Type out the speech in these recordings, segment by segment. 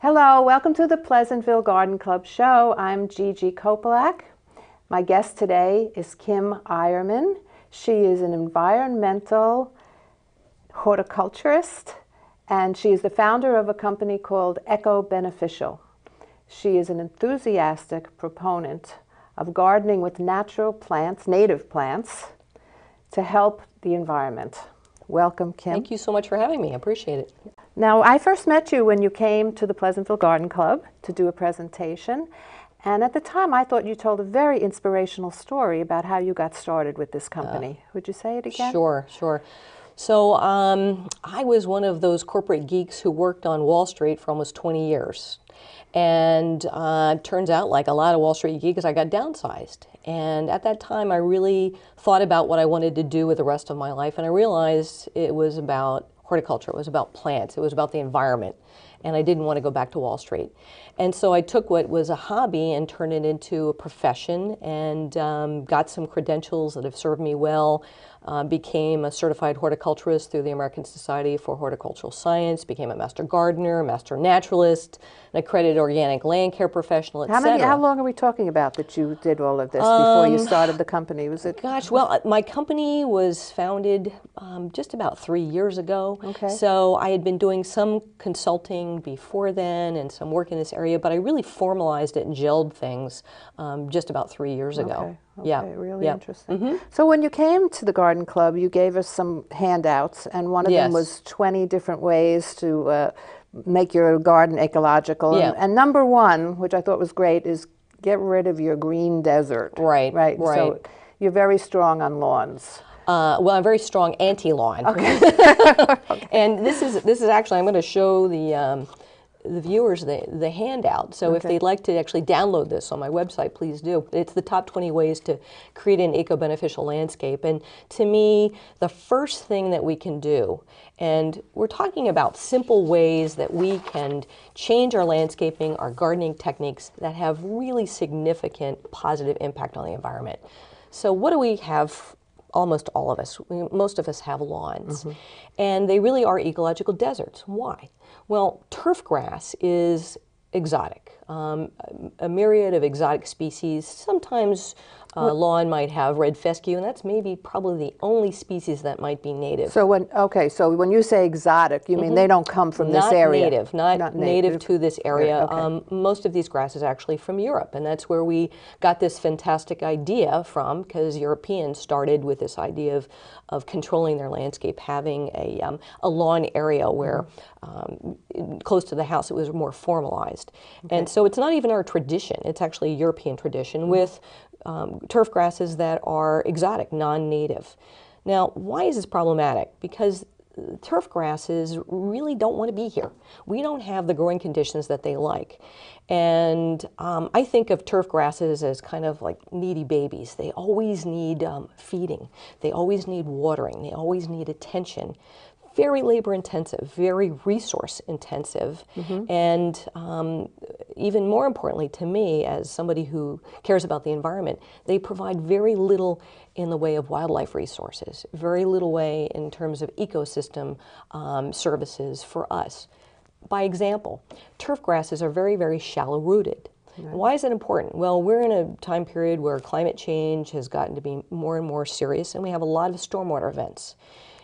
Hello, welcome to the Pleasantville Garden Club show. I'm Gigi Kopilak. My guest today is Kim Eierman. She is an environmental horticulturist, and she is the founder of a company called EcoBeneficial. She is an enthusiastic proponent of gardening with natural plants, native plants, to help the environment. Welcome, Kim. Thank you so much for having me. I appreciate it. Now, I first met you when you came to the Pleasantville Garden Club to do a presentation, and at the time I thought you told a very inspirational story about how you got started with this company. Would you say it again? Sure. So I was one of those corporate geeks who worked on Wall Street for almost 20 years. And turns out, like a lot of Wall Street geeks, I got downsized. And at that time, I really thought about what I wanted to do with the rest of my life, and I realized it was about horticulture, it was about plants, it was about the environment, and I didn't want to go back to Wall Street. And so I took what was a hobby and turned it into a profession, and got some credentials that have served me well. Became a certified horticulturist through the American Society for Horticultural Science, became a master gardener, master naturalist, an accredited organic land care professional, etc. How long are we talking about that you did all of this before you started the company? Was it? Gosh, well, my company was founded just about 3 years ago. Okay. So I had been doing some consulting before then and some work in this area, but I really formalized it and gelled things just about 3 years ago. Okay, Yeah, really yeah. interesting. So when you came to the garden club, you gave us some handouts, and one of them Yes. was 20 different ways to make your garden ecological. Yeah. And number one, which I thought was great, is get rid of your green desert. Right. So you're very strong on lawns. Well, I'm very strong anti-lawn. Okay. And this is actually, I'm going to show the viewers the handout. So if they'd like to actually download this on my website, please do. It's the top 20 ways to create an eco-beneficial landscape. And to me, the first thing that we can do, and we're talking about simple ways that we can change our landscaping, our gardening techniques that have really significant positive impact on the environment. So what do we have? Almost all of us, most of us have lawns, and they really are ecological deserts. Why? Well, turf grass is exotic. A myriad of exotic species. Sometimes lawn might have red fescue, and that's probably the only species that might be native. So when you say exotic, you mean they don't come from this area? Not native to this area. Most of these grasses are actually from Europe, and that's where we got this fantastic idea from, because Europeans started with this idea of controlling their landscape, having a lawn area where close to the house it was more formalized. And so it's not even our tradition, it's actually a European tradition with turf grasses that are exotic, non-native. Now, why is this problematic? Because turf grasses really don't want to be here. We don't have the growing conditions that they like. And I think of turf grasses as kind of like needy babies. They always need feeding. They always need watering. They always need attention. Very labor intensive, very resource intensive, and even more importantly to me, as somebody who cares about the environment, they provide very little in the way of wildlife resources, very little way in terms of ecosystem services for us. By example, turf grasses are very, very shallow rooted. Why is that important? Well, we're in a time period where climate change has gotten to be more and more serious, and we have a lot of stormwater events.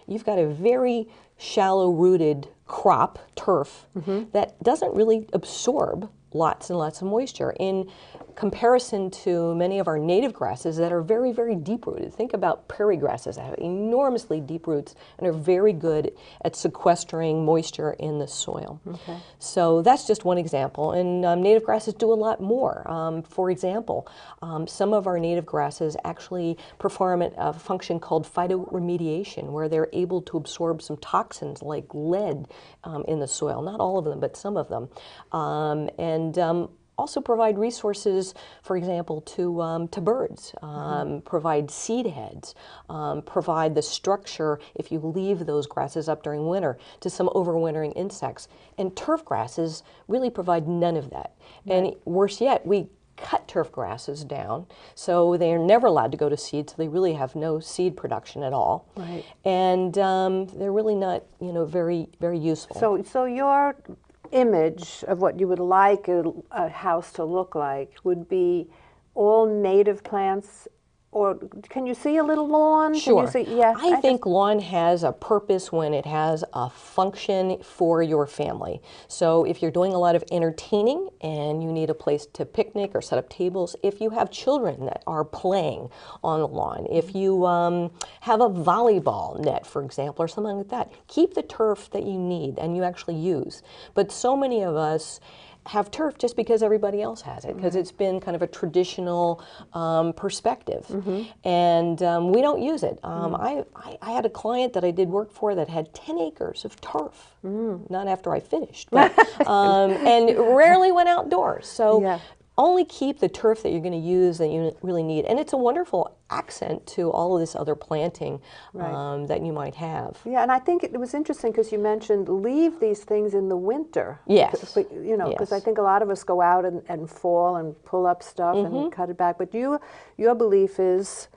You've got a very shallow-rooted crop, turf, that doesn't really absorb lots and lots of moisture in comparison to many of our native grasses that are very, very deep-rooted. Think about prairie grasses that have enormously deep roots and are very good at sequestering moisture in the soil. So that's just one example, and native grasses do a lot more. For example, some of our native grasses actually perform a function called phytoremediation, where they're able to absorb some toxins like lead in the soil. Not all of them, but some of them. And also provide resources, for example, to birds, provide seed heads, provide the structure, if you leave those grasses up during winter, to some overwintering insects. And turf grasses really provide none of that. And worse yet, we cut turf grasses down, so they're never allowed to go to seed, so they really have no seed production at all. And they're really not, very, very useful. So your image of what you would like a house to look like would be all native plants, or can you see a little lawn? Sure. Can you see, yeah, I think lawn has a purpose when it has a function for your family. So if you're doing a lot of entertaining and you need a place to picnic or set up tables, if you have children that are playing on the lawn, if you have a volleyball net, for example, or something like that, keep the turf that you need and you actually use. But so many of us have turf just because everybody else has it, because it's been kind of a traditional perspective, and we don't use it. I had a client that I did work for that had 10 acres of turf, not after I finished, but, and rarely went outdoors. So only keep the turf that you're going to use that you really need. And it's a wonderful accent to all of this other planting that you might have. Yeah, and I think it was interesting because you mentioned leave these things in the winter. Yes. But, you know, because I think a lot of us go out and fall and pull up stuff and cut it back. But your belief is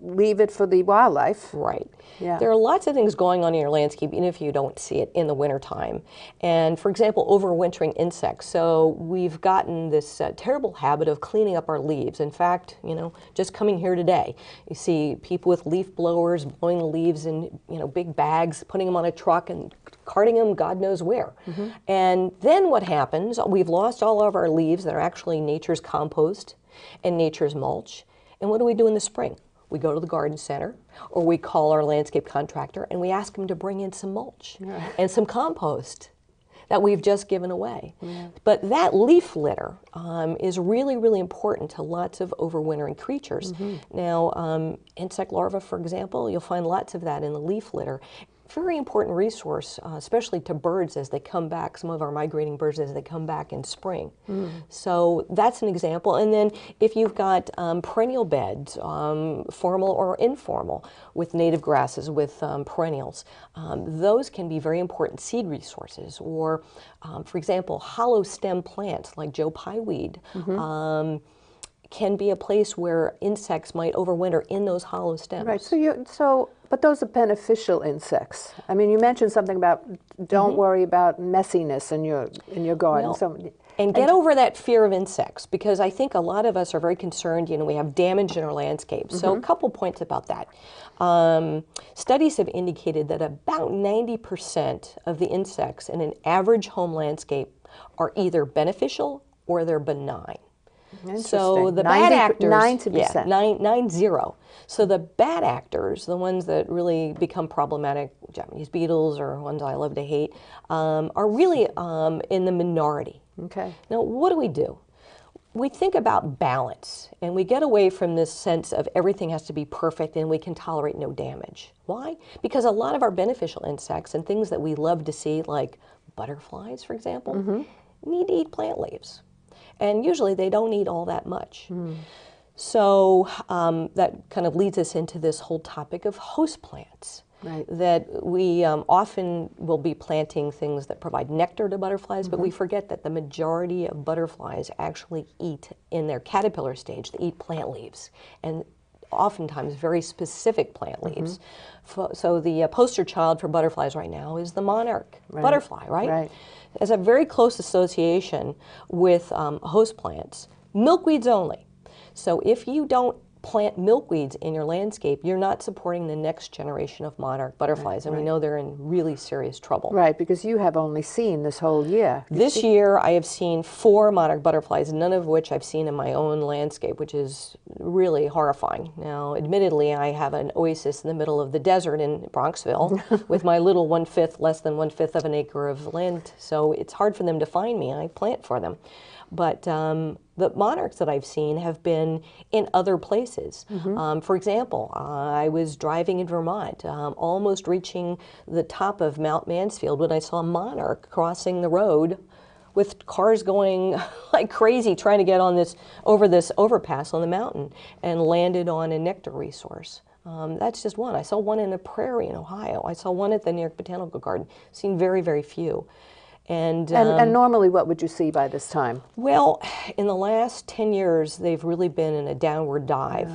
leave it for the wildlife. Right. Yeah. There are lots of things going on in your landscape, even if you don't see it in the wintertime. And for example, overwintering insects. So we've gotten this terrible habit of cleaning up our leaves. In fact, you know, just coming here today, you see people with leaf blowers blowing the leaves in, you know, big bags, putting them on a truck and carting them God knows where. And then what happens, we've lost all of our leaves that are actually nature's compost and nature's mulch. And what do we do in the spring? We go to the garden center, or we call our landscape contractor and we ask him to bring in some mulch and some compost that we've just given away. But that leaf litter is really, really important to lots of overwintering creatures. Now, insect larvae, for example, you'll find lots of that in the leaf litter. Very important resource, especially to birds as they come back, some of our migrating birds as they come back in spring. So that's an example. And then if you've got perennial beds, formal or informal, with native grasses, with perennials, those can be very important seed resources. Or, for example, hollow stem plants like Joe Pyeweed can be a place where insects might overwinter in those hollow stems. Right. But those are beneficial insects. I mean, you mentioned something about don't worry about messiness in your garden. And get over that fear of insects, because I think a lot of us are very concerned, you know, we have damage in our landscape. So a couple points about that. Studies have indicated that about 90% of the insects in an average home landscape are either beneficial or they're benign. So the bad actors, 90%. 90. So the bad actors, the ones that really become problematic, Japanese beetles or ones I love to hate, are really in the minority. Okay. Now, what do? We think about balance, and we get away from this sense of everything has to be perfect and we can tolerate no damage. Why? Because a lot of our beneficial insects and things that we love to see, like butterflies, for example, need to eat plant leaves. And usually they don't eat all that much. So that kind of leads us into this whole topic of host plants. That we often will be planting things that provide nectar to butterflies, but we forget that the majority of butterflies actually eat in their caterpillar stage. They eat plant leaves, and oftentimes very specific plant leaves. So the poster child for butterflies right now is the monarch butterfly, right? Has a very close association with host plants, milkweeds only. So if you don't plant milkweeds in your landscape, you're not supporting the next generation of monarch butterflies, and we know they're in really serious trouble. Right, because you have only seen this whole year. This year I have seen 4 monarch butterflies, none of which I've seen in my own landscape, which is really horrifying. Now, admittedly, I have an oasis in the middle of the desert in Bronxville with my little less than one fifth of an acre of land, so it's hard for them to find me. I plant for them. But the monarchs that I've seen have been in other places. For example, I was driving in Vermont, almost reaching the top of Mount Mansfield when I saw a monarch crossing the road with cars going like crazy trying to get on over this overpass on the mountain, and landed on a nectar resource. That's just one. I saw one in a prairie in Ohio. I saw one at the New York Botanical Garden. Seen very, very few. And normally what would you see by this time? Well, in the last 10 years, they've really been in a downward dive.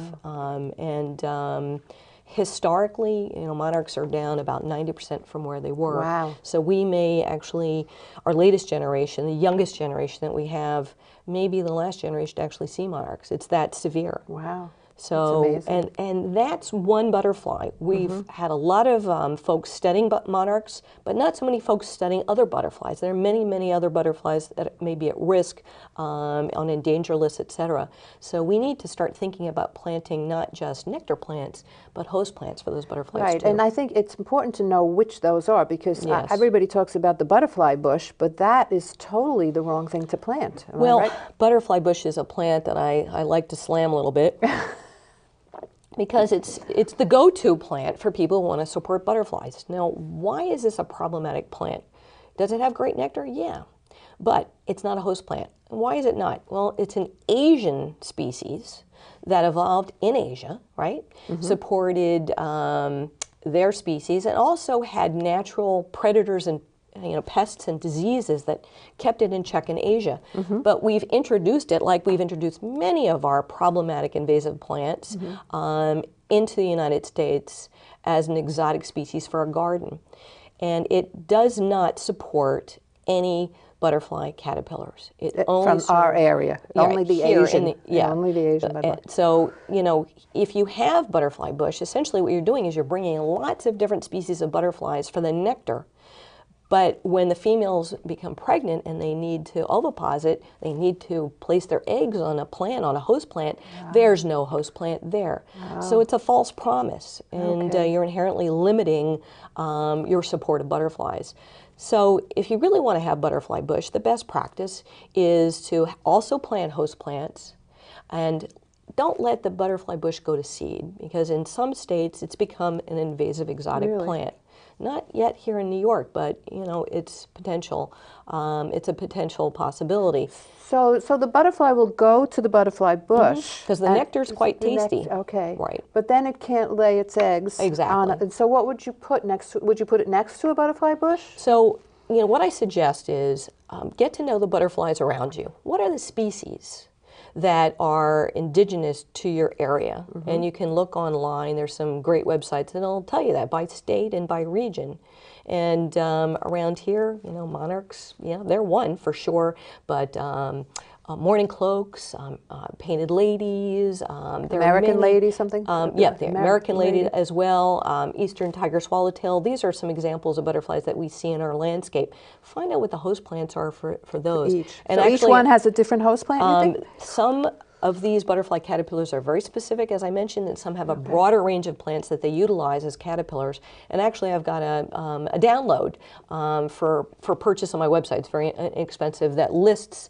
Historically, monarchs are down about 90% from where they were. Wow. So we may actually, our latest generation, the youngest generation that we have, may be the last generation to actually see monarchs. It's that severe. Wow. So, That's amazing. and that's one butterfly. We've had a lot of folks studying monarchs, but not so many folks studying other butterflies. There are many, many other butterflies that may be at risk, on endanger lists, etc. So we need to start thinking about planting not just nectar plants, but host plants for those butterflies Right, too. and I think it's important to know which those are, because Yes. everybody talks about the butterfly bush, but that is totally the wrong thing to plant. Am I Well, right? butterfly bush is a plant that I like to slam a little bit. Because it's the go-to plant for people who want to support butterflies. Now, why is this a problematic plant? Does it have great nectar? Yeah, but it's not a host plant. Why is it not? Well, it's an Asian species that evolved in Asia, right? Supported their species, and also had natural predators and pests and diseases that kept it in check in Asia. But we've introduced it, like we've introduced many of our problematic invasive plants, into the United States as an exotic species for a garden. And it does not support any butterfly caterpillars. It only From our area, Yeah, only the here in Asian, the- yeah. only the Asian butterfly. So, if you have butterfly bush, essentially what you're doing is you're bringing lots of different species of butterflies for the nectar. But when the females become pregnant and they need to oviposit, they need to place their eggs on a plant, on a host plant, there's no host plant there. So it's a false promise, and Okay. you're inherently limiting your support of butterflies. So if you really want to have butterfly bush, the best practice is to also plant host plants, and don't let the butterfly bush go to seed, because in some states it's become an invasive exotic Really? plant. Not yet here in New York, but it's potential. It's a potential possibility. So the butterfly will go to the butterfly bush. Because the and- nectar's quite the tasty. Okay. Right. But then it can't lay its eggs. Exactly. And so what would you put next to, would you put it next to a butterfly bush? So, what I suggest is get to know the butterflies around you. What are the species that are indigenous to your area? And you can look online. There's some great websites and it'll tell you that by state and by region. And around here, monarchs, they're one for sure, but morning cloaks, painted ladies, there are American many- lady something? Yeah, the American lady as well, eastern tiger swallowtail. These are some examples of butterflies that we see in our landscape. Find out what the host plants are for those. Each. And So each actually, one has a different host plant, you think? some of these butterfly caterpillars are very specific, as I mentioned, and some have a broader range of plants that they utilize as caterpillars. And actually, I've got a download for purchase on my website. It's very inexpensive, that lists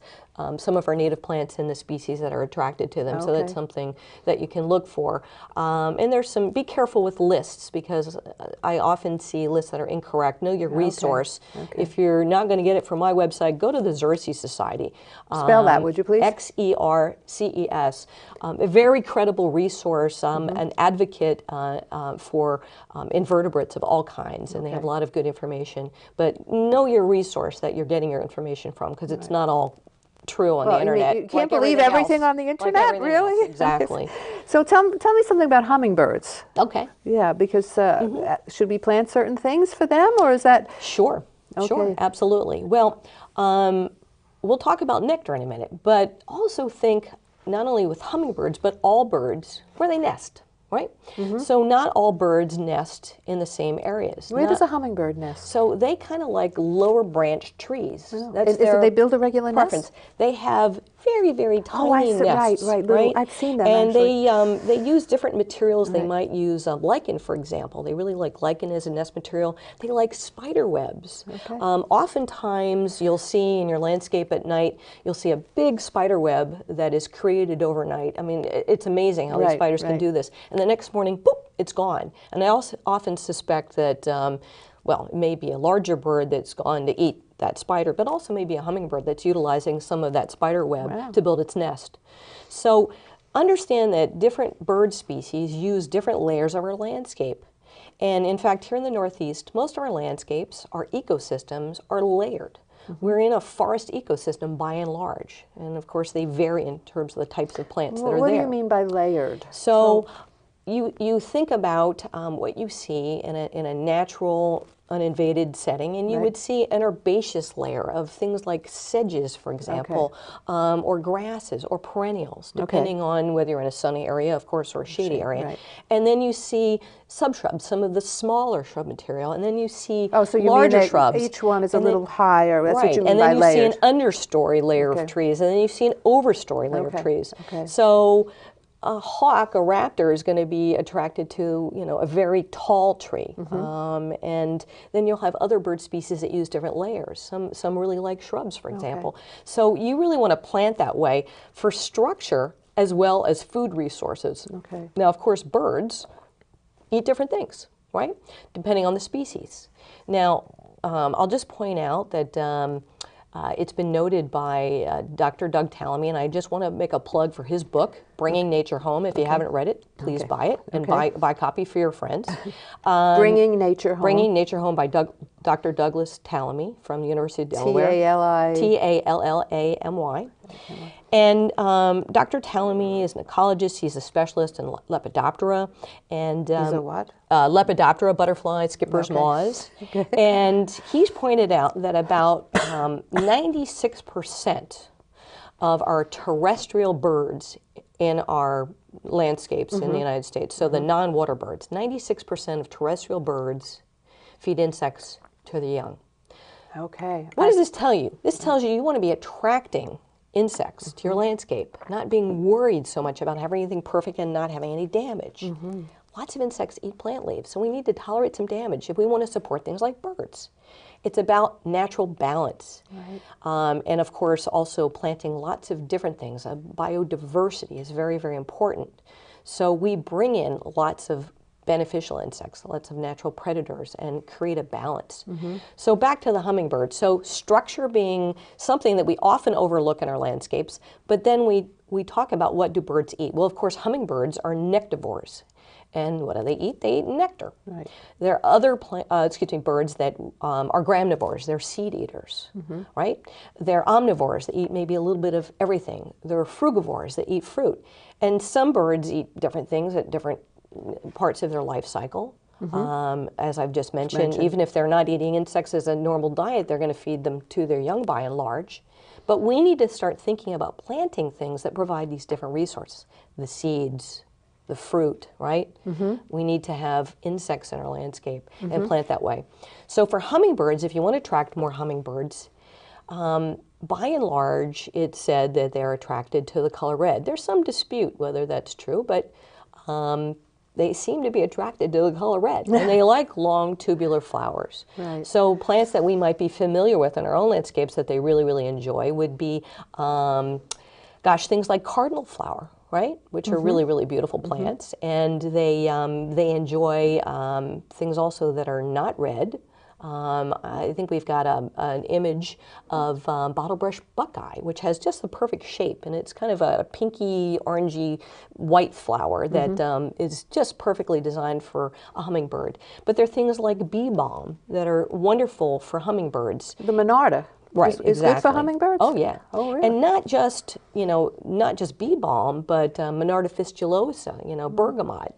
some of our native plants and the species that are attracted to them. So that's Okay. something that you can look for. And there's some, be careful with lists, because I often see lists that are incorrect. Know your resource. Okay. If you're not going to get it from my website, go to the Xerces Society. Spell that, would you please? Xerces. A very credible resource, an advocate for invertebrates of all kinds, and they have a lot of good information. But know your resource that you're getting your information from, because it's not all true on the Well, internet. you can't like believe everything else. on the Like internet, everything else, really? Exactly. So tell me something about hummingbirds. Okay. Yeah, because should we plant certain things for them, or is that? Sure. Sure. Okay. Absolutely. Well, we'll talk about nectar in a minute, but also think not only with hummingbirds, but all birds, where they nest. Right? So not all birds nest in the same areas. Where does a hummingbird nest? So they kind of like lower branch trees. That's Is their it they build a regular preference. nest? They have very, very tiny I see, nests. right, little- I've seen them, And actually. they use different materials. They might use lichen, for example. They really like lichen as a nest material. They like spider webs. Oftentimes, you'll see in your landscape at night, you'll see a big spider web that is created overnight. I mean, it's amazing how these Right, spiders can right. do this. And the next morning, boop, it's gone. And I also often suspect that, it may be a larger bird that's gone to eat that spider, but also maybe a hummingbird that's utilizing some of that spider web to build its nest. So understand that different bird species use different layers of our landscape. And in fact, here in the Northeast, most of our landscapes, our ecosystems, are layered. We're in a forest ecosystem by and large. And of course, they vary in terms of the types of plants that are What do there. you mean by layered? So you think about what you see in a natural, uninvaded setting, and you would see an herbaceous layer of things like sedges, for example, or grasses or perennials, depending on whether you're in a sunny area, of course, or a shady area. And then you see subshrubs, some of the smaller shrub material, and then you see larger shrubs. Each one is a little higher. That's what you mean and by then you layered. see an understory layer of trees, and then you see an overstory layer of trees. So a hawk, a raptor, is going to be attracted to, you know, a very tall tree, and then you'll have other bird species that use different layers. Some really like shrubs, for example. So you really want to plant that way for structure as well as food resources. Now, of course, birds eat different things, right? Depending on the species. Now, I'll just point out that it's been noted by Dr. Doug Tallamy, and I just want to make a plug for his book, Bringing Nature Home. If you haven't read it, please buy it, and buy a copy for your friends. Bringing Nature Home. Bringing Nature Home by Dr. Douglas Tallamy from the University of Delaware. Tallamy. And Dr. Tallamy is an ecologist. He's a specialist in Lepidoptera. And, he's a what? Lepidoptera, butterfly, skipper's moths. And he's pointed out that about 96% of our terrestrial birds in our landscapes in the United States, so the non-water birds, 96% of terrestrial birds feed insects to the young. What does this tell you? This tells you want to be attracting insects to your landscape, not being worried so much about having anything perfect and not having any damage. Lots of insects eat plant leaves, so we need to tolerate some damage if we want to support things like birds. It's about natural balance. And of course, also planting lots of different things. Biodiversity is very, very important. So we bring in lots of beneficial insects, lots of natural predators, and create a balance. So back to the hummingbird. So structure being something that we often overlook in our landscapes, but then we talk about what do birds eat. Well, of course, hummingbirds are nectivores. And what do they eat? They eat nectar. There are other birds that are gramnivores. They're seed eaters, right? They're omnivores that eat maybe a little bit of everything. They're frugivores that eat fruit. And some birds eat different things at different parts of their life cycle. As I've just mentioned, even if they're not eating insects as a normal diet, they're going to feed them to their young by and large. But we need to start thinking about planting things that provide these different resources. The seeds, the fruit, right? We need to have insects in our landscape and plant that way. So for hummingbirds, if you want to attract more hummingbirds, by and large, it's said that they're attracted to the color red. There's some dispute whether that's true, but they seem to be attracted to the color red, and they like long tubular flowers. So plants that we might be familiar with in our own landscapes that they really, really enjoy would be, things like cardinal flower, right? Which are really, really beautiful plants, and they enjoy things also that are not red. I think we've got an image of bottlebrush buckeye, which has just the perfect shape, and it's kind of a pinky, orangey, white flower that is just perfectly designed for a hummingbird. But there are things like bee balm that are wonderful for hummingbirds. The Monarda. Is good for hummingbirds? Oh, yeah. Oh, really? And not just, not just bee balm, but Monarda fistulosa, bergamot.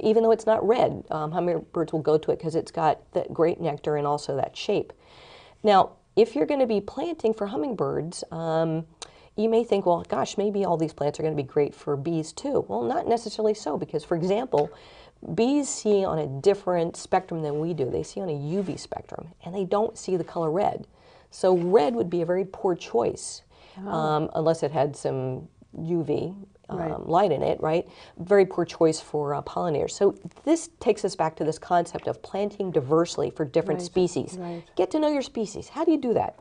Even though it's not red, hummingbirds will go to it because it's got that great nectar and also that shape. Now, if you're going to be planting for hummingbirds, you may think, well, gosh, maybe all these plants are going to be great for bees too. Well, not necessarily so, because, for example, bees see on a different spectrum than we do. They see on a UV spectrum, and they don't see the color red. So red would be a very poor choice, unless it had some UV light in it, right? Very poor choice for pollinators. So this takes us back to this concept of planting diversely for different species. Get to know your species. How do you do that?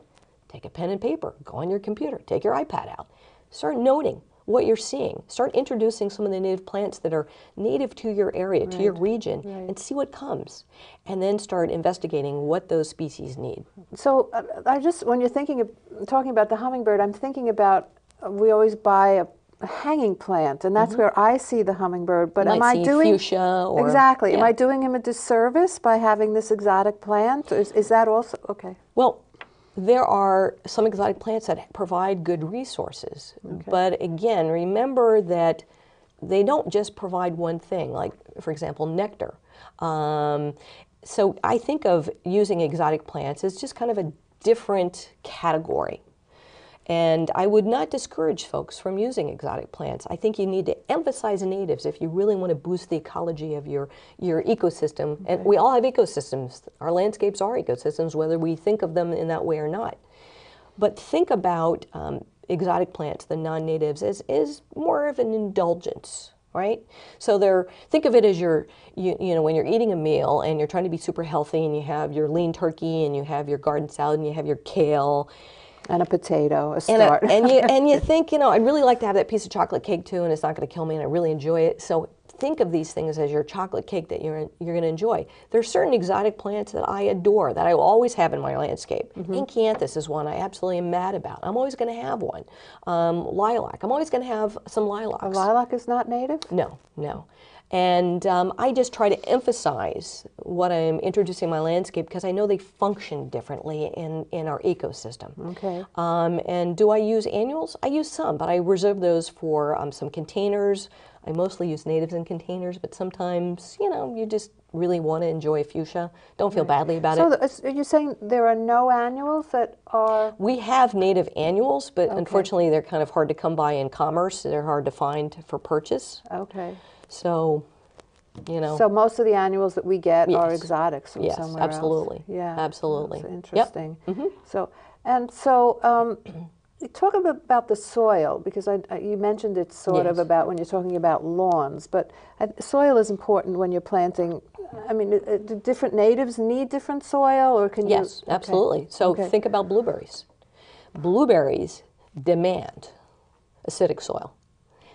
Take a pen and paper, go on your computer, take your iPad out, start noting what you're seeing. Start introducing some of the native plants that are native to your area, to your region, and see what comes. And then start investigating what those species need. So when you're talking about the hummingbird, I'm thinking about, we always buy a hanging plant, and that's where I see the hummingbird. But am I doing fuchsia or, am I doing him a disservice by having this exotic plant? Is that also okay? Well, there are some exotic plants that provide good resources, but again, remember that they don't just provide one thing, like, for example, nectar. So I think of using exotic plants as just kind of a different category. And I would not discourage folks from using exotic plants. I think you need to emphasize natives if you really want to boost the ecology of your ecosystem. Okay. And we all have ecosystems. Our landscapes are ecosystems, whether we think of them in that way or not. But think about exotic plants, the non-natives, as more of an indulgence, right? So think of it as you know, when you're eating a meal and you're trying to be super healthy and you have your lean turkey and you have your garden salad and you have your kale. And a potato, a start. And you think, you know, I'd really like to have that piece of chocolate cake too, and it's not going to kill me, and I really enjoy it. So think of these things as your chocolate cake that you're going to enjoy. There are certain exotic plants that I adore, that I will always have in my landscape. Incanthus is one I absolutely am mad about. I'm always going to have one. Lilac. I'm always going to have some lilacs. A lilac is not native? No, no. And I just try to emphasize what I'm introducing in my landscape because I know they function differently in our ecosystem. Okay. And do I use annuals? I use some, but I reserve those for some containers. I mostly use natives in containers, but sometimes, you know, you just really want to enjoy fuchsia. Don't feel badly about it. So are you saying there are no annuals that are... We have native annuals, but unfortunately they're kind of hard to come by in commerce. They're hard to find for purchase. Okay. So, you know. So most of the annuals that we get are exotics from somewhere absolutely. else. Yeah, absolutely. That's interesting. Yep. So talk about the soil, because you mentioned it sort of about when you're talking about lawns, but soil is important when you're planting. I mean, do different natives need different soil, or can you? Yes, absolutely. So think about blueberries. Blueberries demand acidic soil.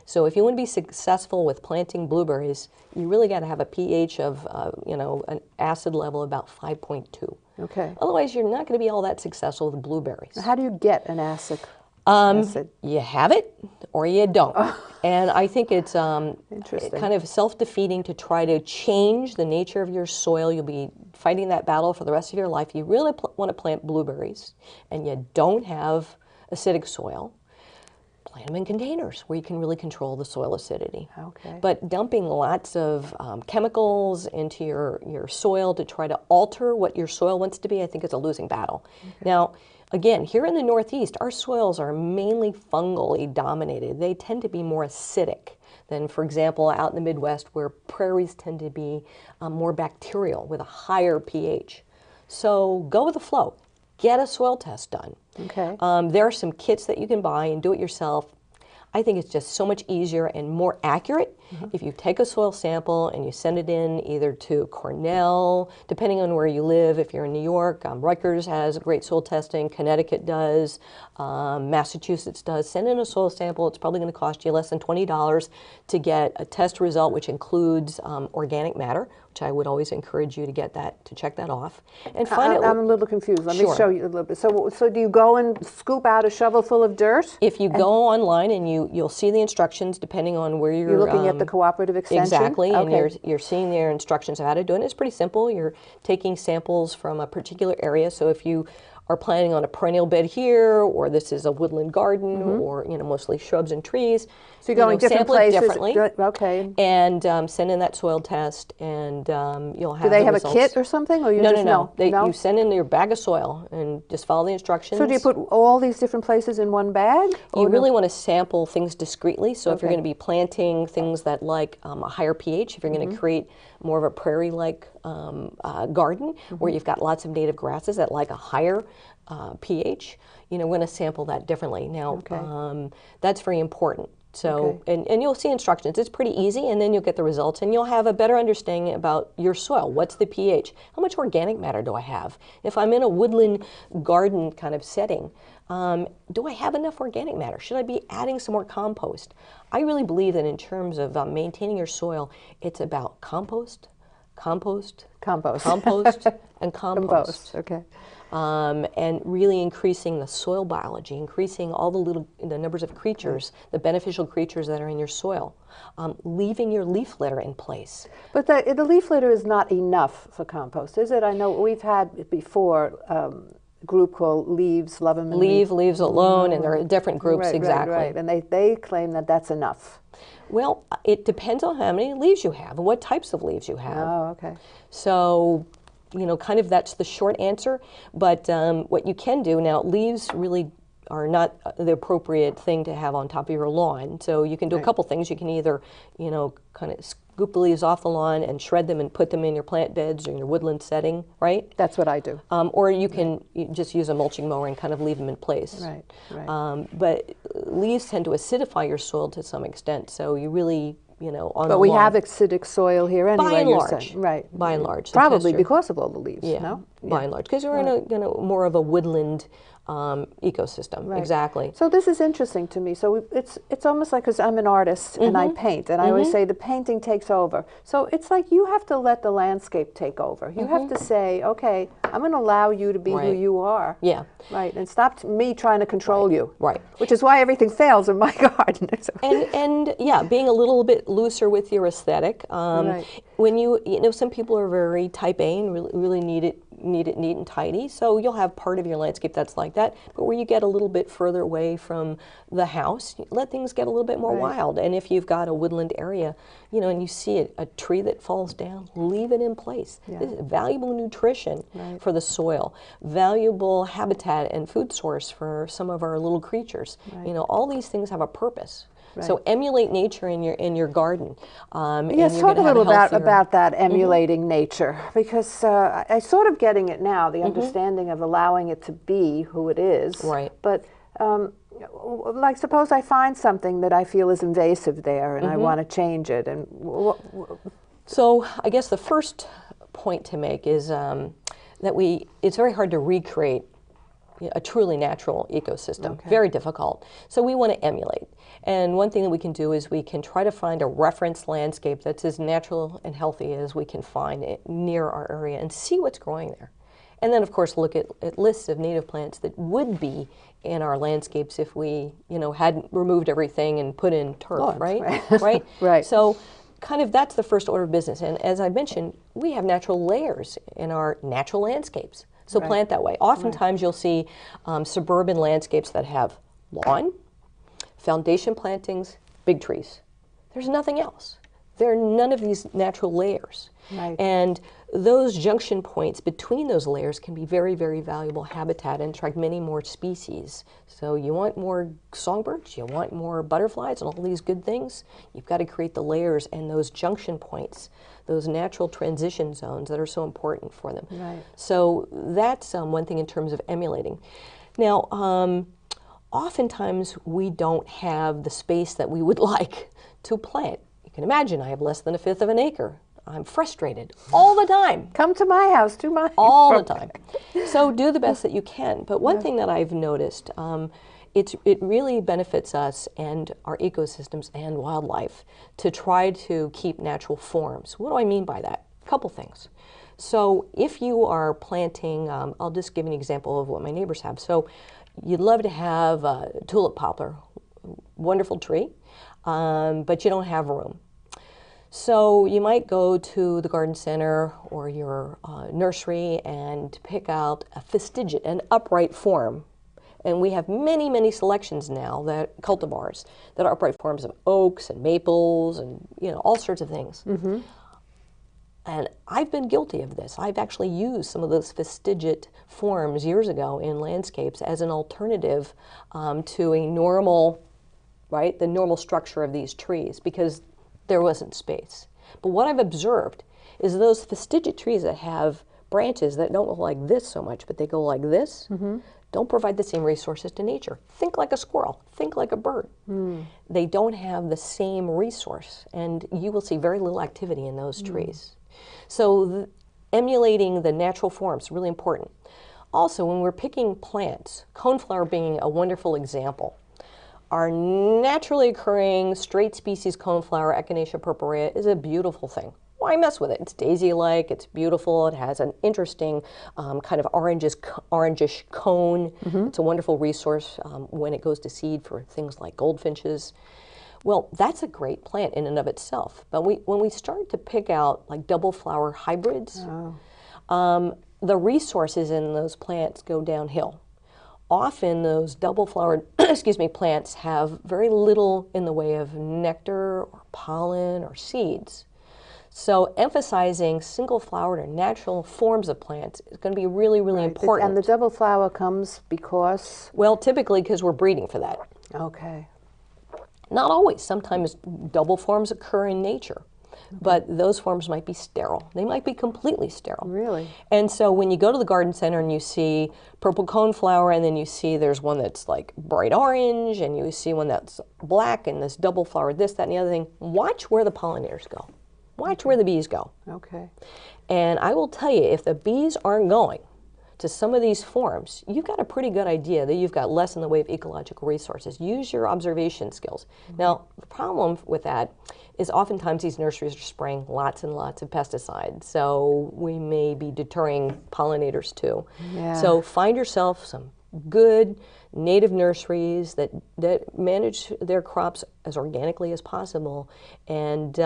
So if you want to be successful with planting blueberries, you really got to have a pH of, you know, an acid level about 5.2. Okay. Otherwise, you're not going to be all that successful with blueberries. How do you get an acid? You have it or you don't. And I think it's Interesting. kind of self-defeating to try to change the nature of your soil. You'll be fighting that battle for the rest of your life. You really want to plant blueberries and you don't have acidic soil. Plant them in containers where you can really control the soil acidity. Okay. But dumping lots of chemicals into your soil to try to alter what your soil wants to be, I think is a losing battle. Okay. Now, again, here in the Northeast, our soils are mainly fungally dominated. They tend to be more acidic than, for example, out in the Midwest where prairies tend to be more bacterial with a higher pH. So go with the flow. Get a soil test done. Okay. There are some kits that you can buy and do it yourself. I think it's just so much easier and more accurate if you take a soil sample and you send it in either to Cornell, depending on where you live. If you're in New York, Rutgers has great soil testing, Connecticut does, Massachusetts does. Send in a soil sample. It's probably going to cost you less than $20 to get a test result, which includes organic matter, which I would always encourage you to get that, to check that off. And find out. I'm a little confused. Let me show you a little bit. So do you go and scoop out a shovel full of dirt? If you go online and you'll see the instructions depending on where you're looking at the cooperative extension? Exactly, and you're seeing their instructions of how to do it. And it's pretty simple. You're taking samples from a particular area. So if you are planting on a perennial bed here, or this is a woodland garden, or mostly shrubs and trees. So you're going different places. Differently, okay. And send in that soil test, and you'll have. Do they have results. A kit or something, or you just know? No. You send in your bag of soil and just follow the instructions. So do you put all these different places in one bag? You really want to sample things discreetly. So if you're going to be planting things that like a higher pH, if you're going to create more of a prairie-like garden where you've got lots of native grasses that like a higher pH, we're going to sample that differently. Now, that's very important. So, and you'll see instructions. It's pretty easy, and then you'll get the results, and you'll have a better understanding about your soil. What's the pH? How much organic matter do I have? If I'm in a woodland garden kind of setting, do I have enough organic matter? Should I be adding some more compost? I really believe that in terms of maintaining your soil, it's about compost, and compost. Okay. And really increasing the soil biology, increasing all the numbers of creatures, the beneficial creatures that are in your soil, leaving your leaf litter in place. But the leaf litter is not enough for compost, is it? I know we've had it before. group called Leaves, Love 'em and Leaves alone, and there are different groups, right, exactly. Right. And they claim that that's enough. Well, it depends on how many leaves you have and what types of leaves you have. Oh, okay. So, kind of that's the short answer. But what you can do now, leaves really are not the appropriate thing to have on top of your lawn. So you can do a couple things. You can either, kind of scoop the leaves off the lawn and shred them and put them in your plant beds or in your woodland setting, right? That's what I do. Or you can just use a mulching mower and kind of leave them in place. Right. But leaves tend to acidify your soil to some extent. So you really, on But we have acidic soil here anyway. by and you're large, saying. Right. by and large, Probably because of all the leaves. yeah, No. by and large, because you're in a more of a woodland ecosystem. Right. Exactly. So this is interesting to me. So it's almost like, because I'm an artist and I paint, and I always say the painting takes over. So it's like you have to let the landscape take over. You have to say, okay, I'm going to allow you to be who you are. Yeah. Right. And stop me trying to control you. Right. Which is why everything fails in my garden. And yeah, being a little bit looser with your aesthetic. Right. When some people are very type A and really need it neat and tidy. So you'll have part of your landscape that's like that. But where you get a little bit further away from the house, let things get a little bit more wild. And if you've got a woodland area, and you see a tree that falls down, leave it in place. Yeah. This is valuable nutrition for the soil, valuable habitat and food source for some of our little creatures. All these things have a purpose. Right. So emulate nature in your garden. Yes, talk a little about that emulating nature, because I sort of getting it now, the understanding of allowing it to be who it is. Right. But like, suppose I find something that I feel is invasive there, and I want to change it, and so I guess the first point to make is that it's very hard to recreate a truly natural ecosystem. Okay. Very difficult. So we want to emulate. And one thing that we can do is we can try to find a reference landscape that's as natural and healthy as we can find it near our area and see what's growing there. And then, of course, look at lists of native plants that would be in our landscapes if we, hadn't removed everything and put in turf, right? Right? Right. So kind of that's the first order of business. And as I mentioned, we have natural layers in our natural landscapes. So plant that way. Oftentimes you'll see suburban landscapes that have lawn, foundation plantings, big trees. There's nothing else. There are none of these natural layers. Right. And those junction points between those layers can be very, very valuable habitat and attract many more species. So you want more songbirds, you want more butterflies and all these good things, you've got to create the layers and those junction points, those natural transition zones that are so important for them. Right. So that's one thing in terms of emulating. Now, oftentimes we don't have the space that we would like to plant. You can imagine I have less than 1/5 of an acre. I'm frustrated all the time. Come to my house, do mine. All the time. So do the best that you can. But one thing that I've noticed, it really benefits us and our ecosystems and wildlife to try to keep natural forms. What do I mean by that? A couple things. So if you are planting, I'll just give an example of what my neighbors have. So you'd love to have a tulip poplar, wonderful tree, but you don't have room. So you might go to the garden center or your nursery and pick out a fastigiate, an upright form. And we have many, many selections now, that cultivars, that are upright forms of oaks and maples and all sorts of things. Mm-hmm. And I've been guilty of this. I've actually used some of those fastigiate forms years ago in landscapes as an alternative to a normal, the normal structure of these trees, because there wasn't space. But what I've observed is those fastigiate trees that have branches that don't go like this so much, but they go like this, don't provide the same resources to nature. Think like a squirrel, think like a bird. They don't have the same resource, and you will see very little activity in those trees. So emulating the natural forms is really important. Also, when we're picking plants, coneflower being a wonderful example, our naturally occurring straight species coneflower, Echinacea purpurea, is a beautiful thing. Why mess with it? It's daisy-like, it's beautiful, it has an interesting kind of orangish cone. It's a wonderful resource when it goes to seed for things like goldfinches. Well, that's a great plant in and of itself. But when we start to pick out like double flower hybrids, the resources in those plants go downhill. Often those double-flowered excuse me, plants have very little in the way of nectar or pollen or seeds. So emphasizing single-flowered or natural forms of plants is going to be really, really important. And the double flower comes because? Well, typically because we're breeding for that. Okay. Not always. Sometimes double forms occur in nature. But those forms might be sterile. They might be completely sterile. Really? And so when you go to the garden center and you see purple coneflower, and then you see there's one that's like bright orange, and you see one that's black, and this double flower, this, that, and the other thing, watch where the pollinators go. Watch where the bees go. Okay. And I will tell you, if the bees aren't going to some of these forms, you've got a pretty good idea that you've got less in the way of ecological resources. Use your observation skills. Now, the problem with that is oftentimes these nurseries are spraying lots and lots of pesticides, so we may be deterring pollinators too. Yeah. So find yourself some good native nurseries that manage their crops as organically as possible, and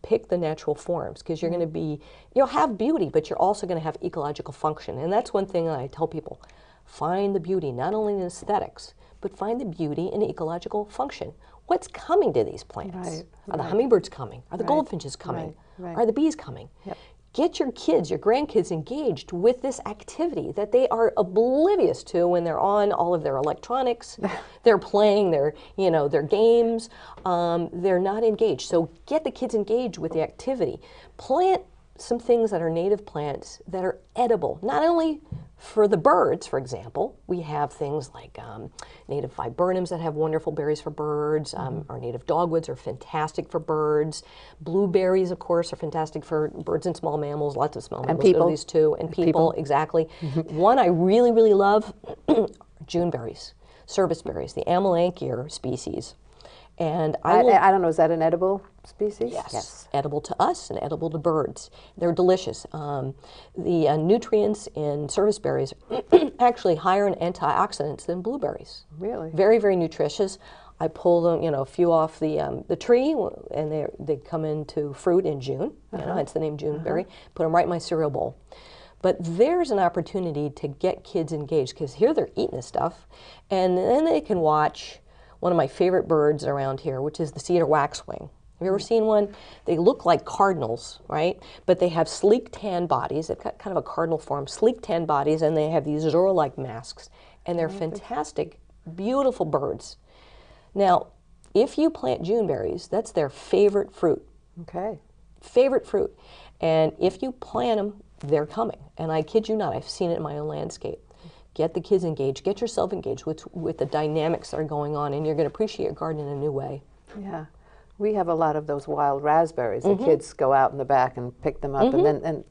pick the natural forms, because you're going to be, you'll have beauty, but you're also going to have ecological function. And that's one thing that I tell people: find the beauty not only in aesthetics, but find the beauty in ecological function. What's coming to these plants? Right, Are the hummingbirds coming? Are the goldfinches coming? Are the bees coming? Yep. Get your kids, your grandkids engaged with this activity that they are oblivious to when they're on all of their electronics, they're playing their, their games, they're not engaged. So get the kids engaged with the activity. Plant some things that are native plants that are edible, not only for the birds, for example. We have things like native viburnums that have wonderful berries for birds. Our native dogwoods are fantastic for birds. Blueberries, of course, are fantastic for birds and small mammals. Lots of small mammals go to these too. And people, exactly. One I really, really love, Juneberries, serviceberries, the Amelanchier species. And I don't know, is that an edible species? Yes. Edible to us and edible to birds. They're delicious. The nutrients in serviceberries are actually higher in antioxidants than blueberries. Really? Very, very nutritious. I pull them, a few off the tree, and they come into fruit in June. Hence the name Juneberry. Put them right in my cereal bowl. But there's an opportunity to get kids engaged, because here they're eating this stuff, and then they can watch one of my favorite birds around here, which is the cedar waxwing. Have you ever seen one? They look like cardinals, right? But they have sleek tan bodies. They've got kind of a cardinal form, sleek tan bodies, and they have these Zorro-like masks. And they're fantastic, beautiful birds. Now, if you plant Juneberries, that's their favorite fruit. Okay. Favorite fruit. And if you plant them, they're coming. And I kid you not, I've seen it in my own landscape. Get the kids engaged, get yourself engaged with the dynamics that are going on, and you're going to appreciate your garden in a new way. Yeah. We have a lot of those wild raspberries. The kids go out in the back and pick them up, and then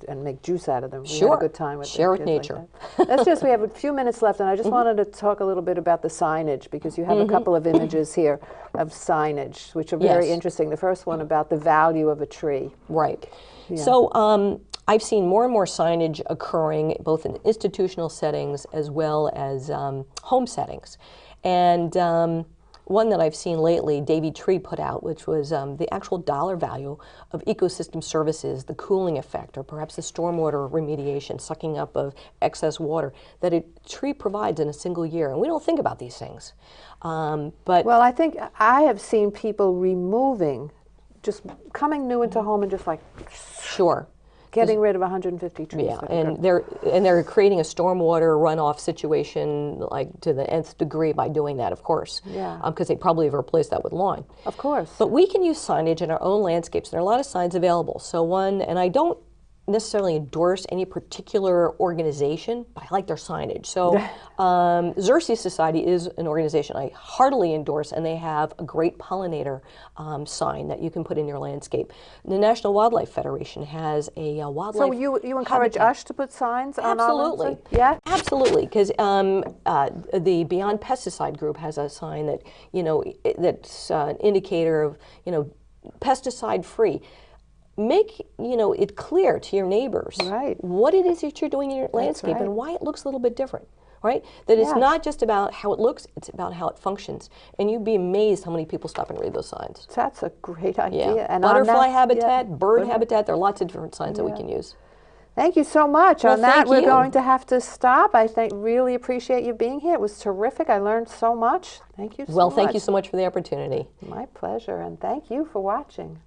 and make juice out of them. We have a good time with Share with kids nature. Like that. We have a few minutes left, and I just wanted to talk a little bit about the signage, because you have a couple of images here of signage, which are very interesting. The first one about the value of a tree. Right. Yeah. So I've seen more and more signage occurring both in institutional settings as well as home settings. And one that I've seen lately, Davey Tree put out, which was the actual dollar value of ecosystem services, the cooling effect, or perhaps the stormwater remediation, sucking up of excess water, that a tree provides in a single year. And we don't think about these things. But well, I think I have seen people removing, just coming new into home and just like getting rid of 150 trees. Yeah, and they're creating a stormwater runoff situation like to the nth degree by doing that, of course. Yeah. Because they probably have replaced that with lawn. Of course. But we can use signage in our own landscapes. There are a lot of signs available. So and I don't necessarily endorse any particular organization, but I like their signage. So Xerces Society is an organization I heartily endorse, and they have a great pollinator sign that you can put in your landscape. The National Wildlife Federation has a wildlife So you encourage us to put signs on our Absolutely. landscape? Yeah? Absolutely, because the Beyond Pesticide group has a sign that, that's an indicator of, pesticide free. Make it clear to your neighbors what it is that you're doing in your landscape and why it looks a little bit different, right? That it's not just about how it looks, it's about how it functions. And you'd be amazed how many people stop and read those signs. That's a great idea. Yeah. And butterfly habitat, bird habitat, there are lots of different signs that we can use. Thank you so much. Well, On that, thank we're you. going to have to stop. I really appreciate you being here. It was terrific. I learned so much. Thank you so much. Well, thank you so much for the opportunity. My pleasure, and thank you for watching.